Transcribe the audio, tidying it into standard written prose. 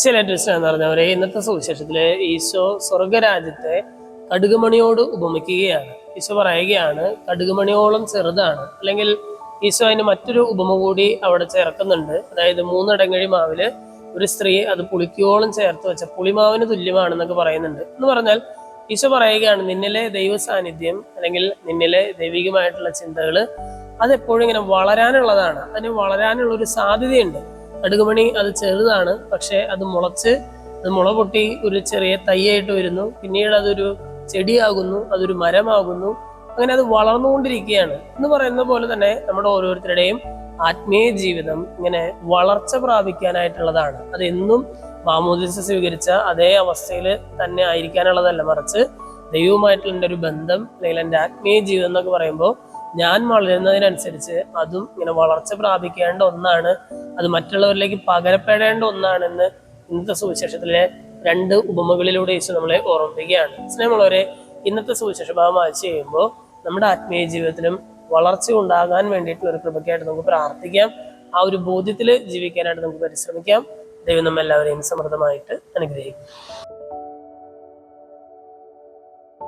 ചില ട്വിസ്റ്റ് എന്ന് പറഞ്ഞവരെ ഇന്നത്തെ സുവിശേഷത്തില് ഈശോ സ്വർഗരാജ്യത്തെ കടുകുമണിയോട് ഉപമിക്കുകയാണ്. ഈശോ പറയുകയാണ് കടുകുമണിയോളം ചെറുതാണ്. അല്ലെങ്കിൽ ഈശോ അതിന് മറ്റൊരു ഉപമ കൂടി അവിടെ ചേർക്കുന്നുണ്ട്. അതായത് 3 അടങ്ങഴി മാവില് ഒരു സ്ത്രീ അത് പുളിക്കോളം ചേർത്ത് വെച്ച പുളിമാവിന് തുല്യമാണെന്നൊക്കെ പറയുന്നുണ്ട്. എന്ന് പറഞ്ഞാൽ ഈശോ പറയുകയാണ് നിന്നിലെ ദൈവ സാന്നിധ്യം അല്ലെങ്കിൽ നിന്നിലെ ദൈവികമായിട്ടുള്ള ചിന്തകള് അതെപ്പോഴും ഇങ്ങനെ വളരാനുള്ളതാണ്. അതിന് വളരാനുള്ള ഒരു സാധ്യതയുണ്ട്. കടുകുമണി അത് ചെറുതാണ്, പക്ഷെ അത് മുള പൊട്ടി ഒരു ചെറിയ തൈയായിട്ട് വരുന്നു. പിന്നീട് അതൊരു ചെടിയാകുന്നു, അതൊരു മരമാകുന്നു. അങ്ങനെ അത് വളർന്നുകൊണ്ടിരിക്കുകയാണ്. എന്ന് പറയുന്ന പോലെ തന്നെ നമ്മുടെ ഓരോരുത്തരുടെയും ആത്മീയ ജീവിതം ഇങ്ങനെ വളർച്ച പ്രാപിക്കാനായിട്ടുള്ളതാണ്. അത് എന്നും മാമോദിസ സ്വീകരിച്ച അതേ അവസ്ഥയിൽ തന്നെ ആയിരിക്കാനുള്ളതല്ല, മറിച്ച് ദൈവവുമായിട്ടുള്ള എൻ്റെ ഒരു ബന്ധം അല്ലെങ്കിൽ എൻ്റെ ആത്മീയ ജീവിതം എന്നൊക്കെ പറയുമ്പോൾ ഞാൻ വളരുന്നതിനനുസരിച്ച് അതും ഇങ്ങനെ വളർച്ച പ്രാപിക്കേണ്ട ഒന്നാണ്. അത് മറ്റുള്ളവരിലേക്ക് പകരപ്പെടേണ്ട ഒന്നാണെന്ന് ഇന്നത്തെ സുവിശേഷത്തിലെ 2 ഉപമകളിലൂടെ യേശു നമ്മളെ ഓർമ്മിപ്പിക്കുകയാണ്. സ്നേഹമുള്ളവരെ, ഇന്നത്തെ സുവിശേഷ ഭാഗം വായിച്ചു കഴിയുമ്പോൾ നമ്മുടെ ആത്മീയ ജീവിതത്തിലും വളർച്ച ഉണ്ടാകാൻ വേണ്ടിയിട്ടുള്ള ഒരു കൃപയ്ക്കായിട്ട് നമുക്ക് പ്രാർത്ഥിക്കാം. ആ ഒരു ബോധ്യത്തിൽ ജീവിക്കാനായിട്ട് നമുക്ക് പരിശ്രമിക്കാം. ദൈവം നമ്മെല്ലാവരെയും സമൃദ്ധമായിട്ട് അനുഗ്രഹിക്കും.